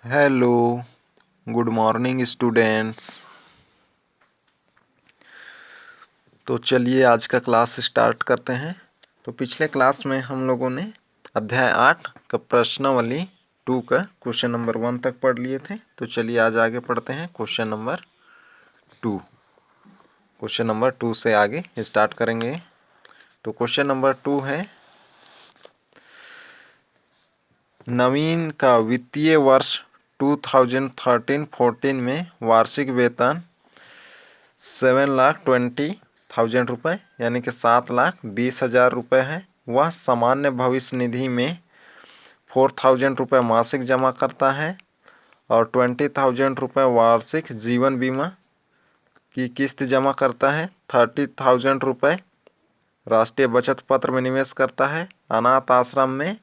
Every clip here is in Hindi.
Hello, good morning students. तो चलिए आज का क्लास स्टार्ट करते हैं। तो पिछले क्लास में हम लोगों ने अध्याय 8 का प्रश्नावली 2 का क्वेश्चन नंबर 1 तक पढ़ लिए थे। तो चलिए आज आगे पढ़ते हैं क्वेश्चन नंबर 2। क्वेश्चन नंबर 2 से आगे स्टार्ट करेंगे। तो क्वेश्चन नंबर 2 है, नवीन का वित्तीय वर्ष 2013-14 में वार्षिक वेतन 7,20,000 रुपये यानी कि 7,20,000 रुपये है। वह सामान्य भविष्य निधि में 4,000 रुपये मासिक जमा करता है और 20,000 रुपये वार्षिक जीवन बीमा की किस्त जमा करता है। 30,000 रुपये राष्ट्रीय बचत पत्र में निवेश करता है। अनाथ आश्रम में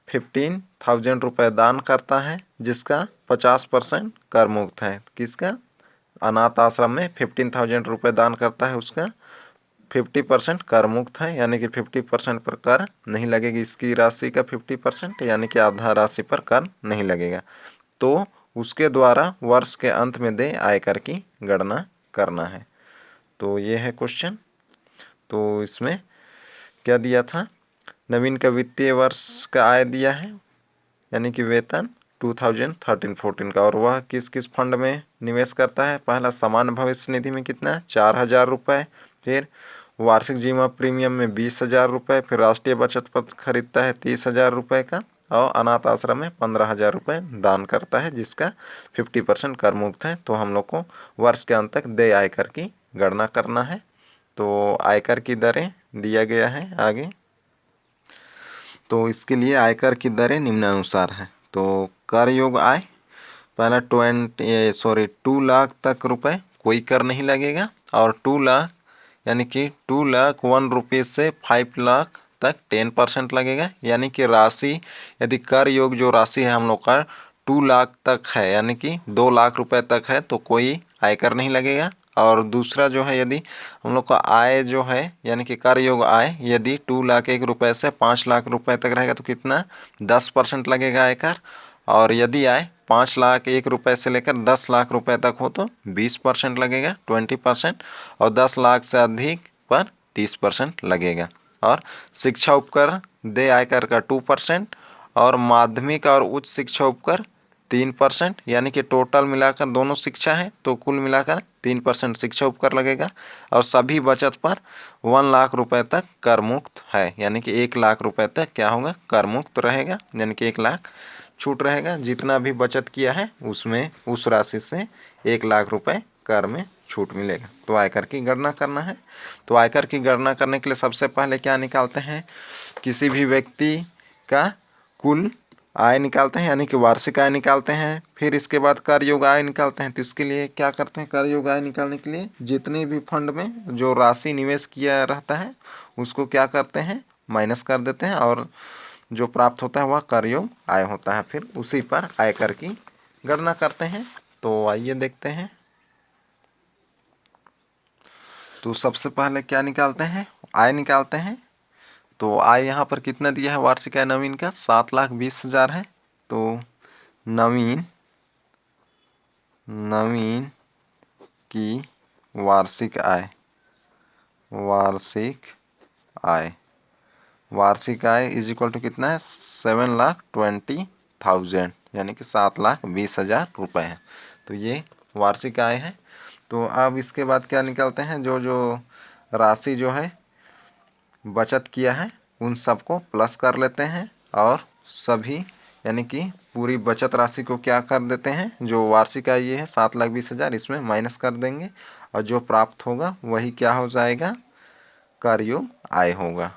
15,000 रुपये दान करता है जिसका 50% कर मुक्त है। किसका? अनाथ आश्रम में 15,000 रुपये दान करता है, उसका 50% कर मुक्त है, यानी कि 50% पर कर नहीं लगेगी। इसकी राशि का 50% यानी कि आधा राशि पर कर नहीं लगेगा। तो उसके द्वारा वर्ष के अंत में देय आयकर की गणना करना है। तो ये है क्वेश्चन। तो इसमें क्या दिया था? नवीन का वित्तीय वर्ष का आय दिया है यानी कि वेतन 2013-14 का, और वह किस किस फंड में निवेश करता है। पहला सामान्य भविष्य निधि में कितना? 4,000 रुपये। फिर वार्षिक जीवन प्रीमियम में 20,000 रुपये। फिर राष्ट्रीय बचत पत्र खरीदता है 30,000 रुपये का, और अनाथ आश्रम में 15,000 रुपये दान करता है जिसका 50% कर मुक्त है। तो हम लोग को वर्ष के अंत तक देय आयकर की गणना करना है। तो आयकर की दरें दिया गया है आगे। तो इसके लिए आयकर की दरें निम्नानुसार हैं। तो कर योग्य आय, पहला 2 लाख तक रुपए कोई कर नहीं लगेगा, और 2 लाख यानी कि 2,01,000 रुपये से 5 लाख तक 10% लगेगा। यानी कि राशि यदि कर योग्य जो राशि है हम लोग का 2 लाख तक है, यानी कि 2 लाख रुपए तक है, तो कोई आयकर नहीं लगेगा। और दूसरा जो है, यदि हम लोग का आय जो है यानी कि कर योग्य आय यदि 2,01,000 रुपये से 5 लाख रुपए तक रहेगा तो कितना? 10% लगेगा आयकर। और यदि आय 5,01,000 रुपये से लेकर 10 लाख रुपए तक हो तो 20% लगेगा, 20%। और 10 लाख से अधिक पर 30% लगेगा। और शिक्षा उपकर देय आयकर का 2%, और माध्यमिक और उच्च शिक्षा उपकर 3%, यानी कि टोटल मिलाकर दोनों शिक्षा है तो कुल मिलाकर 3% शिक्षा उपकर लगेगा। और सभी बचत पर 1 लाख रुपए तक कर मुक्त है, यानी कि 1 लाख रुपए तक क्या होगा? कर मुक्त रहेगा, यानी कि 1 लाख छूट रहेगा। जितना भी बचत किया है उसमें उस राशि से 1 लाख रुपए कर में छूट मिलेगा। तो आयकर की गणना करना है। तो आयकर की गणना करने के लिए सबसे पहले क्या निकालते हैं? किसी भी व्यक्ति का कुल आय निकालते हैं, यानी कि वार्षिक आय निकालते हैं। फिर इसके बाद कर योग्य आय निकालते हैं। तो इसके लिए क्या करते हैं? कर योग्य आय निकालने के लिए जितने भी फंड में जो राशि निवेश किया रहता है उसको क्या करते हैं? माइनस कर देते हैं, और जो प्राप्त होता है वह कर योग्य आय होता है। फिर उसी पर आयकर की गणना करते हैं। तो आइए देखते हैं। तो सबसे पहले क्या निकालते हैं? आय निकालते हैं। तो आय यहाँ पर कितना दिया है? वार्षिक आय नवीन का 7,20,000 है। तो नवीन की वार्षिक आय वार्षिक आय इज इक्वल टू कितना है? 7,20,000 यानी कि 7,20,000 रुपये है। तो ये वार्षिक आय है। तो अब इसके बाद क्या निकालते हैं? जो जो राशि जो है बचत किया है उन सबको प्लस कर लेते हैं, और सभी यानी कि पूरी बचत राशि को क्या कर देते हैं? जो वार्षिक आय ये है 7,20,000, इसमें माइनस कर देंगे, और जो प्राप्त होगा वही क्या हो जाएगा? कर योग्य आय होगा।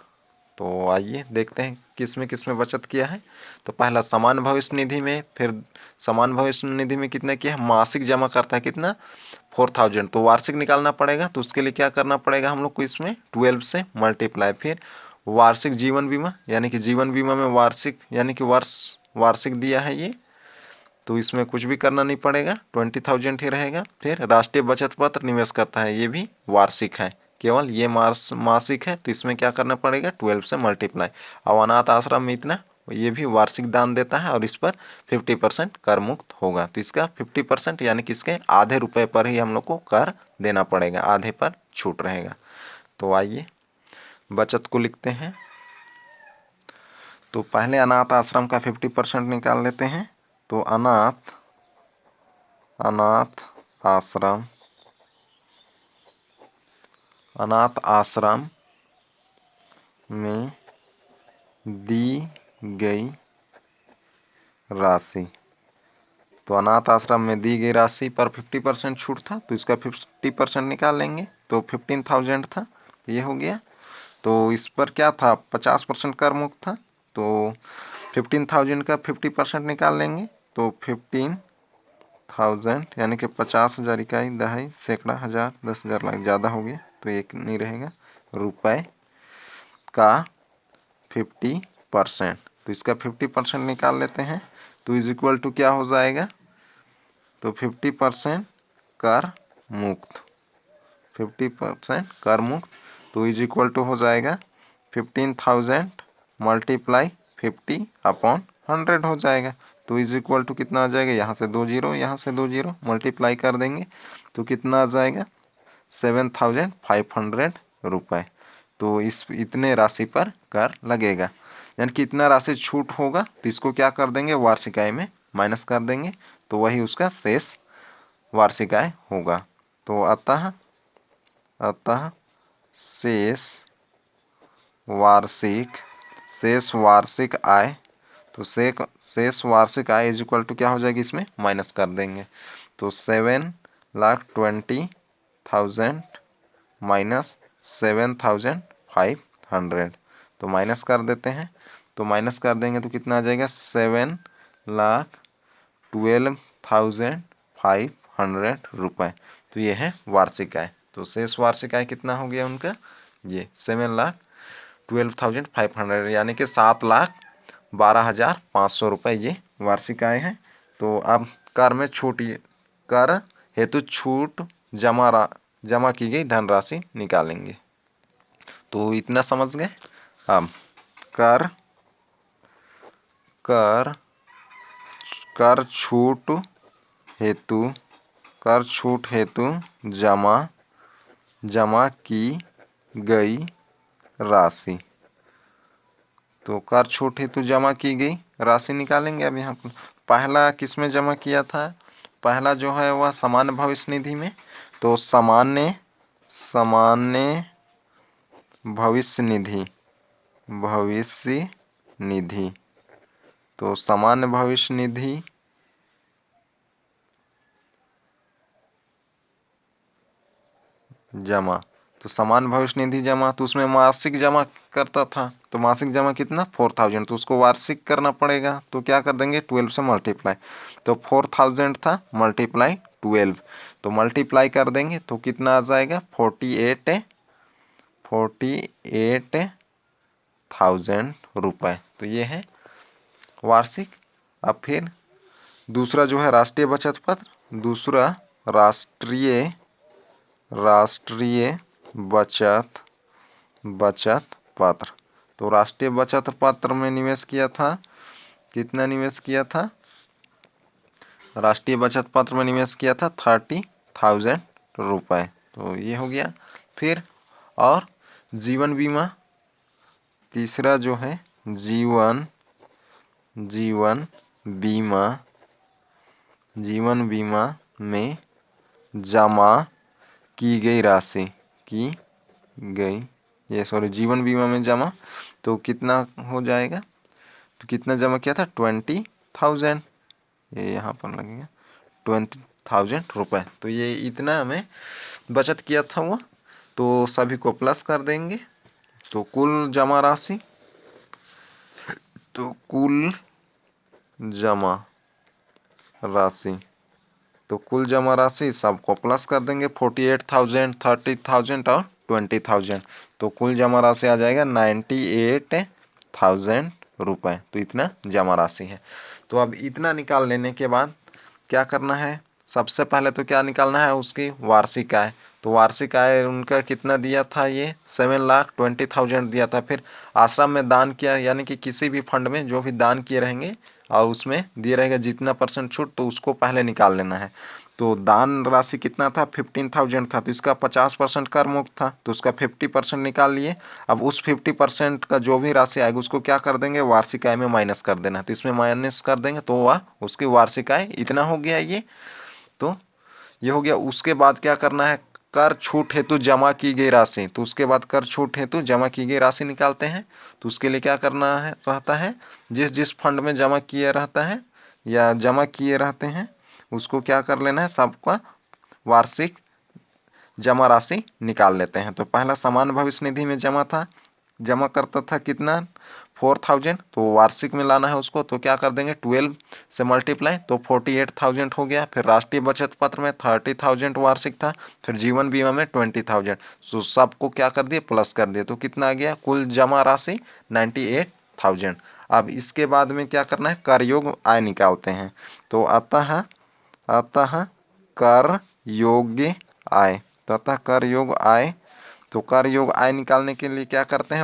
तो आइए देखते हैं किस में बचत किया है। तो पहला सामान्य भविष्य निधि में, फिर सामान्य भविष्य निधि में कितना किया है? मासिक जमा करता है कितना? 4,000। तो वार्षिक निकालना पड़ेगा, तो उसके लिए क्या करना पड़ेगा हम लोग को? इसमें 12 से मल्टीप्लाई। फिर वार्षिक जीवन बीमा, यानी कि जीवन बीमा में वार्षिक यानी कि वार्षिक दिया है ये, तो इसमें कुछ भी करना नहीं पड़ेगा, 20,000 ही रहेगा। फिर राष्ट्रीय बचत पत्र निवेश करता है, ये भी वार्षिक है, केवल ये मासिक है, तो इसमें क्या करना पड़ेगा? 12 से मल्टीप्लाई। और अनाथ आश्रम में इतना ये भी वार्षिक दान देता है और इस पर 50% कर मुक्त होगा। तो इसका 50% यानी कि इसके आधे रुपए पर ही हम लोग को कर देना पड़ेगा, आधे पर छूट रहेगा। तो आइए बचत को लिखते हैं। तो पहले अनाथ आश्रम का 50% निकाल लेते हैं। तो अनाथ आश्रम में दी गई राशि। तो अनाथ आश्रम में दी गई राशि पर 50% छूट था, तो इसका 50% निकाल लेंगे। तो 15,000 था, ये हो गया। तो इस पर क्या था, 50% कर मुक्त था, तो 15,000 का 50% निकाल लेंगे। तो 15,000 यानी कि 50,000 इकाई, दहाई, सैकड़ा, हज़ार, 10,000, लाख, ज़्यादा हो गया तो एक नहीं रहेगा, रुपए का 50%। तो इसका 50% निकाल लेते हैं। तो इज इक्वल टू क्या हो जाएगा, तो 50% कर मुक्त, 50% कर मुक्त, तो इज इक्वल टू हो जाएगा 15,000 मल्टीप्लाई 50/100 हो जाएगा। तो इज इक्वल टू कितना आ जाएगा, यहाँ से 2 जीरो, यहाँ से 2 जीरो, मल्टीप्लाई कर देंगे तो कितना आ जाएगा 7,500 रुपये। तो इस इतने राशि पर कर लगेगा, यानी कि इतना राशि छूट होगा तो इसको क्या कर देंगे, वार्षिक आय में माइनस कर देंगे, तो वही उसका शेष वार्षिक आय होगा। तो अतः शेष वार्षिक आय, तो शेष वार्षिक आय इज इक्वल टू क्या हो जाएगी, इसमें माइनस कर देंगे। तो 7,20,000 माइनस 7,500, तो माइनस कर देते हैं। तो माइनस कर देंगे तो कितना आ जाएगा, 7,12,500 रुपये। तो ये है वार्षिक आय। तो शेष वार्षिक आय कितना हो गया उनका, ये 7,12,500 यानी कि 7,12,500 रुपये ये वार्षिक आय है। तो अब कर में कर हेतु छूट जमा की गई धनराशि निकालेंगे। तो इतना समझ गए। अब कर छूट हेतु जमा की गई राशि। तो कर छूट हेतु जमा की गई राशि निकालेंगे। अब यहाँ पर पहला किस में जमा किया था, पहला जो है वह सामान्य भविष्य निधि में। तो सामान्य भविष्य निधि, तो सामान्य भविष्य निधि जमा, तो सामान्य भविष्य निधि जमा, तो उसमें मासिक जमा करता था, तो मासिक जमा कितना 4,000, तो उसको वार्षिक करना पड़ेगा। तो क्या कर देंगे 12 से मल्टीप्लाई, तो 4,000 था मल्टीप्लाई 12, तो मल्टीप्लाई कर देंगे तो कितना आ जाएगा 48,000 रुपये। तो ये है वार्षिक। अब फिर दूसरा जो है राष्ट्रीय बचत पत्र, दूसरा राष्ट्रीय बचत पत्र। तो राष्ट्रीय बचत पत्र में निवेश किया था, कितना निवेश किया था, राष्ट्रीय बचत पत्र में निवेश किया था 30,000 रुपये। तो ये हो गया। फिर और जीवन बीमा, तीसरा जो है जीवन बीमा में जमा की गई राशि, जीवन बीमा में जमा, तो कितना हो जाएगा, तो कितना जमा किया था 20,000, ये यहाँ पर लगेगा 20,000 रुपये। तो ये इतना हमें बचत किया था वो, तो सभी को प्लस कर देंगे। तो कुल जमा राशि, तो कुल जमा राशि सबको प्लस कर देंगे, 48,000, 30,000 और 20,000। तो कुल जमा राशि आ जाएगा 98,000 रुपये। तो इतना जमा राशि है। तो अब इतना निकाल लेने के बाद क्या करना है, सबसे पहले तो क्या निकालना है, उसकी वार्षिक आय। तो वार्षिक आय उनका कितना दिया था, ये 7,20,000 दिया था। फिर आश्रम में दान किया, यानी कि किसी भी फंड में जो भी दान किए रहेंगे और उसमें दिए रहेगा जितना % छूट, तो उसको पहले निकाल लेना है। तो दान राशि कितना था, 15,000 था, तो इसका 50% कर मुक्त था, तो उसका 50% निकाल लिए। अब उस 50% का जो भी राशि आएगी उसको क्या कर देंगे, वार्षिक आय में माइनस कर देना है। तो इसमें माइनस कर देंगे तो वह उसकी वार्षिक आय इतना हो गया ये। तो ये हो गया। उसके बाद क्या करना है, कर छूट हेतु जमा की गई राशि। तो उसके बाद कर छूट हेतु जमा की गई राशि निकालते हैं। तो उसके लिए क्या करना है रहता है, जिस जिस फंड में जमा किया रहता है या जमा किए रहते हैं उसको क्या कर लेना है, सबका वार्षिक जमा राशि निकाल लेते हैं। तो पहला सामान्य भविष्य निधि में जमा करता था कितना, 4,000। तो वार्षिक में लाना है उसको, तो क्या कर देंगे 12 से मल्टीप्लाई, तो 48,000 हो गया। फिर राष्ट्रीय बचत पत्र में 30,000 वार्षिक था। फिर जीवन बीमा में 20,000। तो सबको क्या कर दिए, प्लस कर दिए। तो कितना आ गया, कुल जमा राशि 98,000। अब इसके बाद में क्या करना है, कर योग्य आय निकालते हैं। तो अतः कर योग्य आय, तो अतः कर योग्य आय। तो कर योग्य आय निकालने के लिए क्या करते हैं,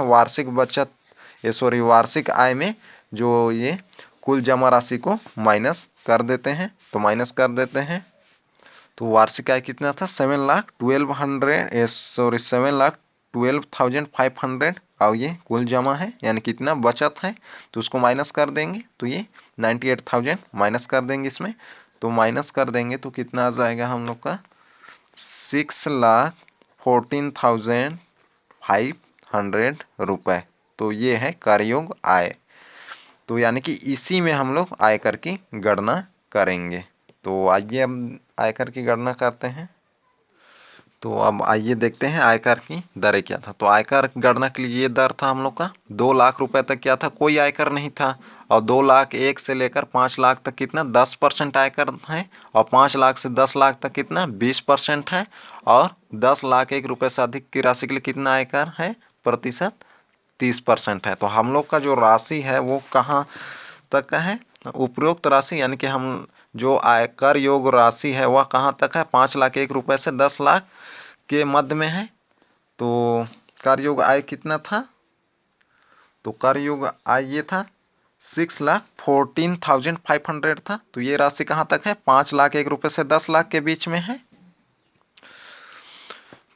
वार्षिक आय में जो ये कुल जमा राशि को माइनस कर देते हैं। तो माइनस कर देते हैं, तो वार्षिक आय कितना था, 7,12,500 और ये कुल जमा है, यानी कितना बचत है, तो उसको माइनस कर देंगे। तो ये 98,000 माइनस कर देंगे इसमें। तो माइनस कर देंगे तो कितना आ जाएगा हम लोग का, 6,14,500 रुपये। तो ये है कर योग्य आय। तो यानी कि इसी में हम लोग आयकर की गणना करेंगे। तो आइए अब आयकर की गणना करते हैं। तो अब आइए देखते हैं आयकर की दरें क्या था। तो आयकर गणना के लिए ये दर था हम लोग का 2 लाख रुपए तक क्या था, कोई आयकर नहीं था। और 2 लाख 1 से लेकर 5 लाख तक कितना 10% आयकर है। और 5 लाख से 10 लाख तक कितना 20% है। और 10 लाख 1 रुपये से अधिक की राशि के लिए कितना आयकर है, प्रतिशत 30% है। तो हम लोग का जो राशि है वो कहाँ तक का है, उपरोक्त राशि यानी कि हम जो आयकर योग्य राशि है वह कहाँ तक है, 5 लाख 1 रुपये से 10 लाख के मध्य में है। तो कर योग्य आय कितना था, तो कर योग्य आय ये था 6,14,500 था। तो ये राशि कहाँ तक है, 5 लाख 1 रुपये से 10 लाख के बीच में है।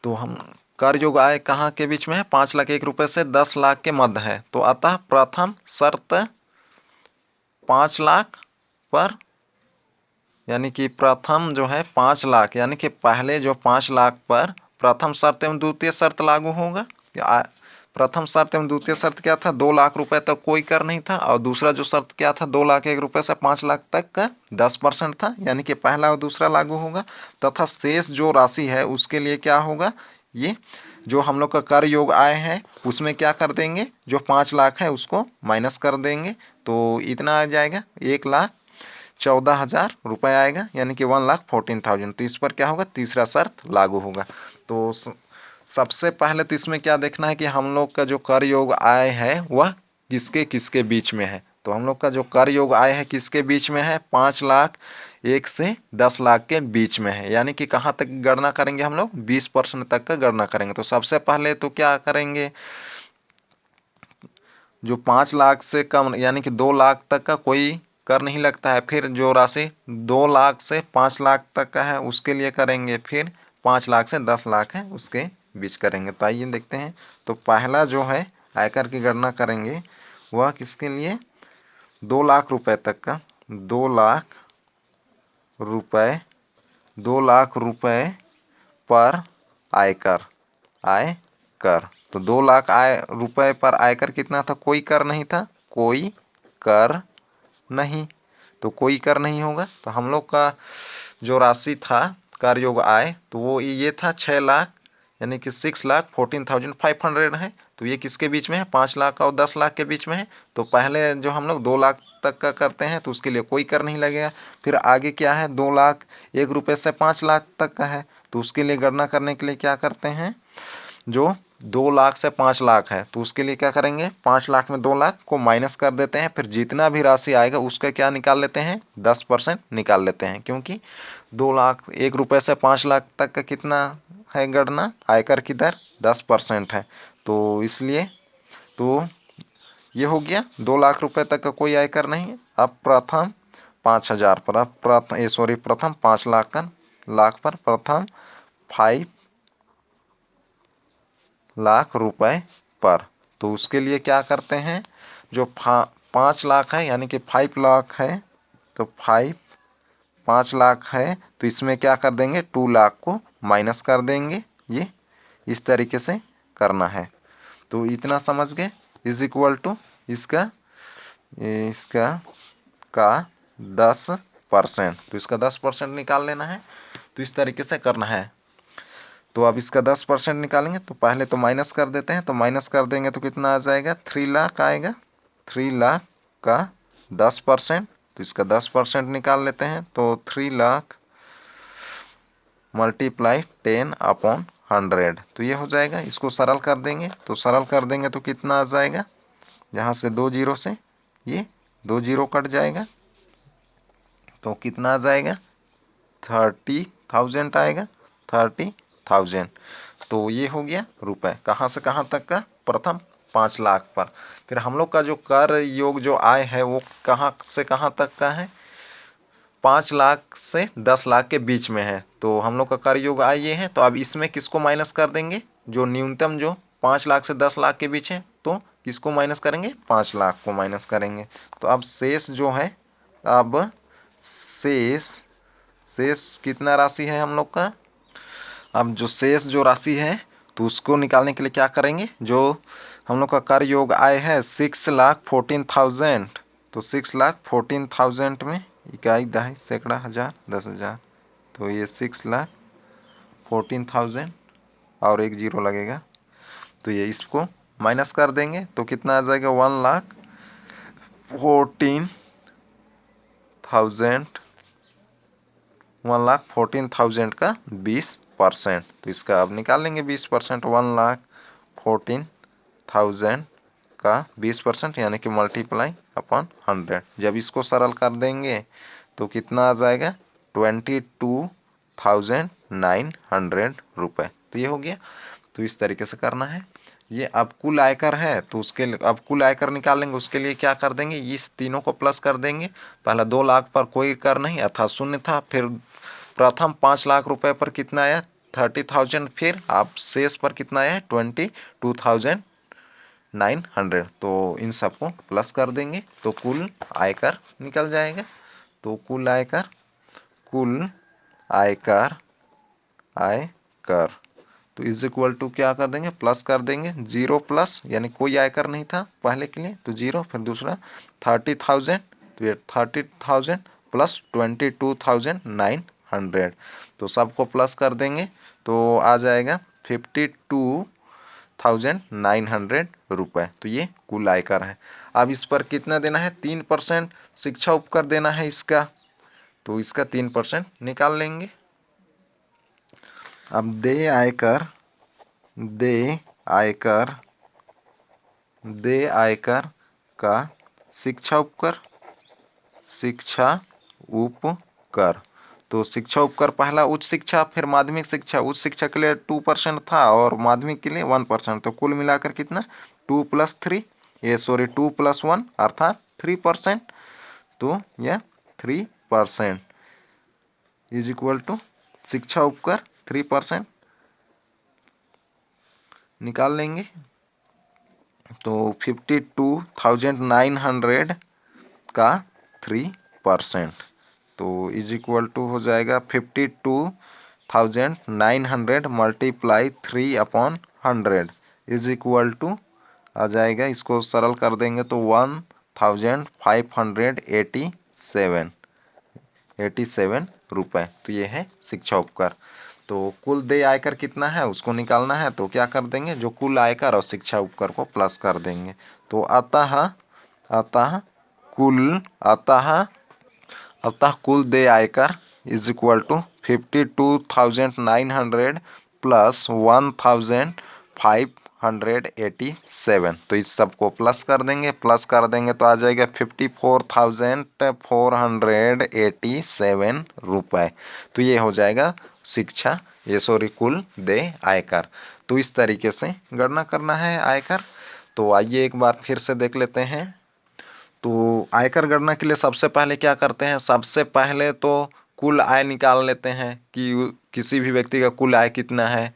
तो हम कर योग्य आय कहाँ के बीच में है, 5 लाख 1 रुपये से 10 लाख के मध्य है। तो अतः प्रथम शर्त 5 लाख पर, यानी कि प्रथम जो है 5 लाख, यानी कि पहले जो 5 लाख पर प्रथम शर्त एवं द्वितीय शर्त लागू होगा। प्रथम शर्त एवं द्वितीय शर्त क्या था, 2 लाख रुपए तक कोई कर नहीं था। और दूसरा जो शर्त क्या था, 2 लाख 1 रुपये से 5 लाख तक का 10% था, यानी कि पहला और दूसरा लागू होगा। तथा शेष जो राशि है उसके लिए क्या होगा, ये जो हम लोग का कर योग्य आय है उसमें क्या कर देंगे, जो 5 लाख है उसको माइनस कर देंगे। तो इतना आ जाएगा 1,14,000 रुपये आएगा, यानी कि 1,14,000। तो इस पर क्या होगा, तीसरा शर्त लागू होगा। तो सबसे पहले तो इसमें क्या देखना है कि हम लोग का जो कर योग्य आय है वह किसके किसके बीच में है। तो हम लोग का जो कर योग्य आय है किसके बीच में है, 5 लाख 1 से 10 लाख के बीच में है। यानी कि कहाँ तक गणना करेंगे हम लोग, 20% तक का गणना करेंगे। तो सबसे पहले तो क्या करेंगे, जो 5 लाख से कम यानी कि 2 लाख तक का कोई कर नहीं लगता है। फिर जो राशि 2 लाख से 5 लाख तक का है उसके लिए करेंगे। फिर 5 लाख से 10 लाख है उसके बीच करेंगे। तो आइए देखते हैं। तो पहला जो है आयकर की गणना करेंगे वह किसके लिए, 2 लाख रुपए तक का, 2 लाख रुपए 2 लाख रुपए पर आयकर। तो 2 लाख रुपए पर आयकर कितना था, कोई कर नहीं था, कोई कर नहीं। तो कोई कर नहीं होगा। तो हम लोग का जो राशि था कर योग्य आय, तो वो ये था 6 लाख, यानी कि 6,14,500 है। तो ये किसके बीच में है, 5 लाख और 10 लाख के बीच में है। तो पहले जो हम लोग 2 लाख तक का करते हैं तो उसके लिए कोई कर नहीं लगेगा। फिर आगे क्या है, 2 लाख 1 रुपये से 5 लाख तक का है। तो उसके लिए गणना करने के लिए क्या करते हैं, जो 2 लाख से 5 लाख है तो उसके लिए क्या करेंगे, 5 लाख में 2 लाख को माइनस कर देते हैं, फिर जितना भी राशि आएगा उसका क्या निकाल लेते हैं, 10% निकाल लेते हैं, क्योंकि 2 लाख 1 रुपये से 5 लाख तक का कितना है गणना, आयकर की दर 10% है। तो इसलिए तो ये हो गया 2 लाख रुपए तक का कोई आयकर नहीं है। अब प्रथम 5,000 पर, अब प्रथम 5 लाख पर प्रथम 5 लाख रुपए पर, तो उसके लिए क्या करते हैं, जो 5 लाख है यानी कि 5 लाख है, तो 5 लाख है तो इसमें क्या कर देंगे, 2 लाख को माइनस कर देंगे। ये इस तरीके से करना है। तो इतना समझ गए, इज इक्वल टू इसका का 10%, तो इसका 10% निकाल लेना है। तो इस तरीके से करना है। तो अब इसका 10% निकालेंगे तो पहले तो माइनस कर देते हैं, तो माइनस कर देंगे तो कितना आ जाएगा, 3 लाख आएगा। 3 लाख का 10%, तो इसका 10% निकाल लेते हैं, तो 3 लाख मल्टीप्लाई 10/100, तो ये हो जाएगा। इसको सरल कर देंगे, तो सरल कर देंगे तो कितना आ जाएगा, यहाँ से 2 जीरो से ये 2 जीरो कट जाएगा, तो कितना आ जाएगा, 30,000 आएगा, 30,000। तो ये हो गया रुपए, कहाँ से कहाँ तक का, प्रथम 5 लाख पर। फिर हम लोग का जो कर योग जो आय है वो कहाँ से कहाँ तक का है, 5 लाख से 10 लाख के बीच में है। तो हम लोग का कर योग आय ये है। तो अब इसमें किसको माइनस कर देंगे, जो न्यूनतम जो 5 लाख से 10 लाख के बीच है, तो किसको माइनस करेंगे, 5 लाख को माइनस करेंगे। तो अब शेष जो है, अब शेष कितना राशि है हम लोग का, अब जो शेष जो राशि है तो उसको निकालने के लिए क्या करेंगे, जो हम लोग का कर योग आय है 6,14,000, तो 6,14,000 में इकाई दहाई सैकड़ा हज़ार 10,000, तो ये 6,14,000 और 1 जीरो लगेगा, तो ये इसको माइनस कर देंगे तो कितना आ जाएगा, 1,14,000 का 20%, तो इसका अब निकाल लेंगे 20%, 1,14,000 का 20% यानी कि मल्टीप्लाई अपॉन 100। जब इसको सरल कर देंगे तो कितना आ जाएगा, 22,900 रुपये, तो ये हो गया। तो इस तरीके से करना है। ये अब कुल आयकर है तो उसके लिए अब कुल आयकर निकाल लेंगे, उसके लिए क्या कर देंगे, इस तीनों को प्लस कर देंगे। पहला 2 लाख पर कोई कर नहीं अर्थात शून्य था, फिर प्रथम 5 लाख रुपए पर कितना आया, 30,000, फिर आप शेष पर कितना आया, 22,900, तो इन सबको प्लस कर देंगे तो कुल आयकर निकल जाएगा। तो कुल आयकर तो इज इक्वल टू क्या कर देंगे, प्लस कर देंगे, 0 प्लस यानी कोई आयकर नहीं था पहले के लिए तो 0, फिर दूसरा 30,000, तो ये 30,000 प्लस 22,900, तो सबको प्लस कर देंगे तो आ जाएगा 52,900 रुपये, तो ये कुल आयकर है। अब इस पर कितना देना है, 3% शिक्षा उपकर देना है इसका, तो इसका 3% निकाल लेंगे। अब दे आयकर का शिक्षा उपकर, तो शिक्षा उपकर पहला उच्च शिक्षा, फिर माध्यमिक शिक्षा, उच्च शिक्षा के लिए 2% था और माध्यमिक के लिए 1%, तो कुल मिलाकर कितना, 2 + 1 अर्थात 3%, तो यह 3% इज इक्वल टू शिक्षा उपकर 3% निकाल लेंगे, तो 52,900 का 3%, तो इज इक्वल टू हो जाएगा 52,900 मल्टीप्लाई 3/100 इज इक्वल टू आ जाएगा, इसको सरल कर देंगे तो 1,587 रुपये, तो ये है शिक्षा उपकर। तो कुल देय आयकर कितना है उसको निकालना है, तो क्या कर देंगे, जो कुल आयकर और शिक्षा उपकर को प्लस कर देंगे, तो अतः कुल देय आयकर इज इक्वल टू 52,900 प्लस 1,587 587। तो इस सब को प्लस कर देंगे तो आ जाएगा 54,487 रुपये। तो ये हो जाएगा शिक्षा कुल देय आयकर। तो इस तरीके से गणना करना है आयकर। तो आइए एक बार फिर से देख लेते हैं। तो आयकर गणना के लिए सबसे पहले क्या करते हैं, सबसे पहले तो कुल आय निकाल लेते हैं कि किसी भी व्यक्ति का कुल आय कितना है।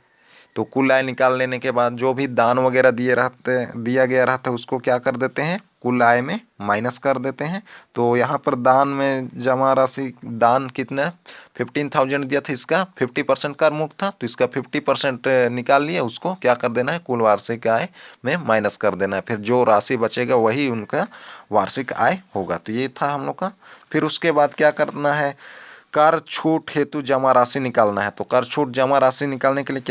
तो कुल आय निकाल लेने के बाद जो भी दान वगैरह दिया गया रहता है उसको क्या कर देते हैं, कुल आय में माइनस कर देते हैं। तो यहाँ पर दान में जमा राशि, दान कितना 15,000 दिया था, इसका 50% कर मुक्त था, तो इसका 50% निकाल लिया, उसको क्या कर देना है, कुल वार्षिक आय में माइनस कर देना है। फिर जो राशि बचेगा वही उनका वार्षिक आय होगा। तो ये था हम लोग का। फिर उसके बाद क्या करना है, कर छूट हेतु जमा राशि निकालना है। तो कर छूट जमा राशि निकालने के लिए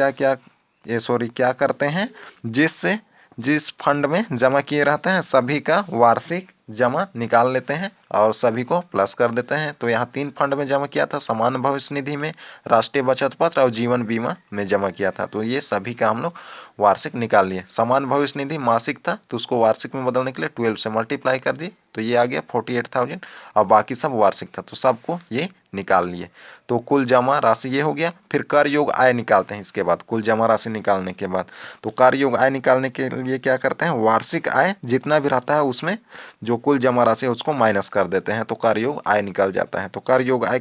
क्या करते हैं, जिस फंड में जमा किए रहते हैं सभी का वार्षिक जमा निकाल लेते हैं और सभी को प्लस कर देते हैं। तो यहाँ 3 फंड में जमा किया था, सामान्य भविष्य निधि में, राष्ट्रीय बचत पत्र और जीवन बीमा में जमा किया था। तो ये सभी का हम लोग वार्षिक निकाल लिए। सामान्य भविष्य निधि मासिक था तो उसको वार्षिक में बदलने के लिए 12 से मल्टीप्लाई कर दिए, तो ये आ गया 48,000 और बाकी सब वार्षिक था, तो सबको ये निकाल लिए। तो कुल जमा राशि ये हो गया। फिर कर योग आय निकालते हैं इसके बाद, कुल जमा राशि निकालने के बाद। तो कर योग आय निकालने के लिए क्या करते हैं, वार्षिक आय जितना भी रहता है उसमें जो कुल जमा राशि है उसको माइनस कर देते हैं, तो कर योग आय निकल जाता है। तो कर योग आय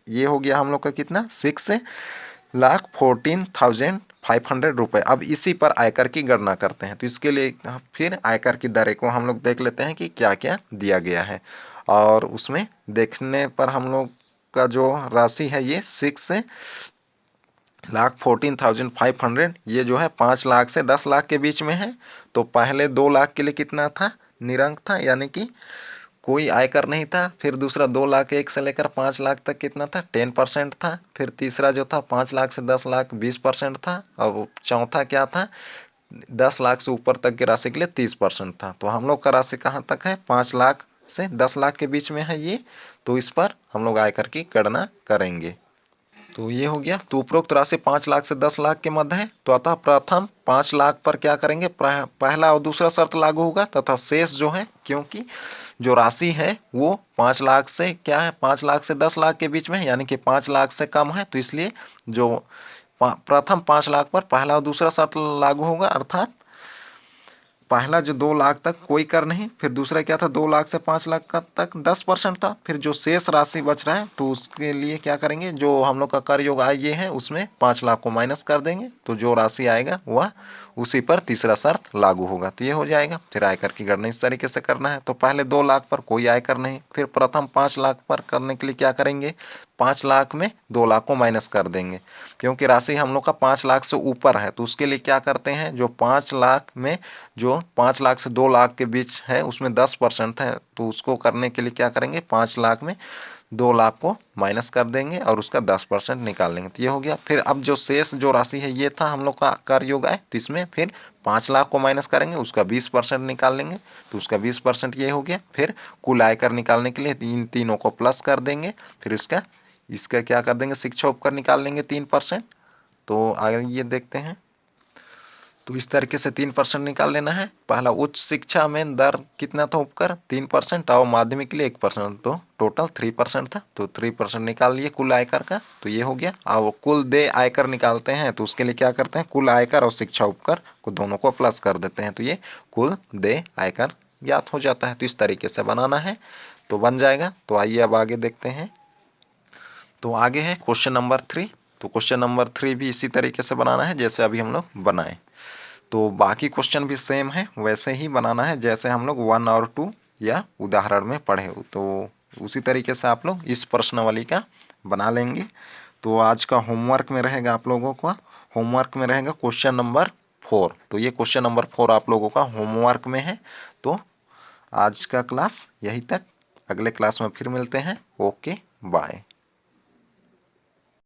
ये हो गया हम लोग का कितना, 6,14,500 रुपये। अब इसी पर आयकर की गणना करते हैं। तो इसके लिए फिर आयकर की दरें को हम लोग देख लेते हैं कि क्या क्या दिया गया है। और उसमें देखने पर हम लोग का जो राशि है ये 6,14,500, ये जो है 5 लाख से 10 लाख के बीच में है। तो पहले 2 लाख के लिए कितना था, निरंक था, यानी कि कोई आयकर नहीं था। फिर दूसरा 2 लाख 1 से लेकर 5 लाख तक कितना था, 10% था। फिर तीसरा जो था 5 लाख से 10 लाख 20% था। और चौथा क्या था, 10 लाख से ऊपर तक की राशि के लिए 30% था। तो हम लोग का राशि कहाँ तक है, 5 लाख से 10 लाख के बीच में है ये। तो इस पर हम लोग आयकर की गणना करेंगे। तो ये हो गया। तो उपरोक्त राशि 5 लाख से 10 लाख के मध्य है, तो अतः प्रथम 5 लाख पर क्या करेंगे, पहला और दूसरा शर्त लागू होगा तथा शेष जो है, क्योंकि जो राशि है वो 5 लाख से क्या है, 5 लाख से 10 लाख के बीच में है, यानी कि 5 लाख से कम है। तो इसलिए जो प्रथम 5 लाख पर पहला और दूसरा शर्त लागू होगा, अर्थात पहला जो 2 लाख तक कोई कर नहीं, फिर दूसरा क्या था 2 लाख से 5 लाख का तक 10% था। फिर जो शेष राशि बच रहा है तो उसके लिए क्या करेंगे, जो हम लोग का कर योग आय ये है उसमें 5 लाख को माइनस कर देंगे, तो जो राशि आएगा वह उसी पर तीसरा शर्त लागू होगा। तो ये हो जाएगा। फिर आयकर की गणना इस तरीके से करना है। तो पहले 2 लाख पर कोई आयकर नहीं, फिर प्रथम 5 लाख पर करने के लिए क्या करेंगे, 5 लाख में 2 लाख को माइनस कर देंगे, क्योंकि राशि हम लोग का 5 लाख से ऊपर है। तो उसके लिए क्या करते हैं, जो 5 लाख में जो 5 लाख से 2 लाख के बीच है उसमें 10% है, तो उसको करने के लिए क्या करेंगे, 5 लाख में 2 लाख को माइनस कर देंगे और उसका 10% निकाल लेंगे। तो ये हो गया। फिर अब जो शेष जो राशि है ये था हम लोग का कर योग आय, तो इसमें फिर 5 लाख को माइनस करेंगे, उसका 20% निकाल लेंगे, तो उसका 20% ये हो गया। फिर कुल आयकर निकालने के लिए तीनों को प्लस कर देंगे, फिर इसका क्या कर देंगे, शिक्षा उपकर निकाल लेंगे 3%। तो आगे ये देखते हैं। तो इस तरीके से 3% निकाल लेना है। पहला उच्च शिक्षा में दर कितना था, उपकर 3% और माध्यमिक के लिए 1%, तो टोटल 3% था। तो 3% निकाल लिए कुल आयकर का, तो ये हो गया। और कुल देय आयकर निकालते हैं, तो उसके लिए क्या करते हैं, कुल आयकर और शिक्षा उपकर को दोनों को प्लस कर देते हैं, तो ये कुल देय आयकर ज्ञात हो जाता है। तो इस तरीके से बनाना है, तो बन जाएगा। तो आइए अब आगे देखते हैं। तो आगे है क्वेश्चन नंबर 3। तो क्वेश्चन नंबर 3 भी इसी तरीके से बनाना है जैसे अभी हम लोग बनाए। तो बाकी क्वेश्चन भी सेम है, वैसे ही बनाना है जैसे हम लोग 1 और 2 या उदाहरण में पढ़े। तो उसी तरीके से आप लोग इस प्रश्नावली का बना लेंगे। तो आज का होमवर्क में रहेगा आप लोगों का, होमवर्क में रहेगा क्वेश्चन नंबर 4। तो ये क्वेश्चन नंबर 4 आप लोगों का होमवर्क में है। तो आज का क्लास यहीं तक, अगले क्लास में फिर मिलते हैं। Okay, bye.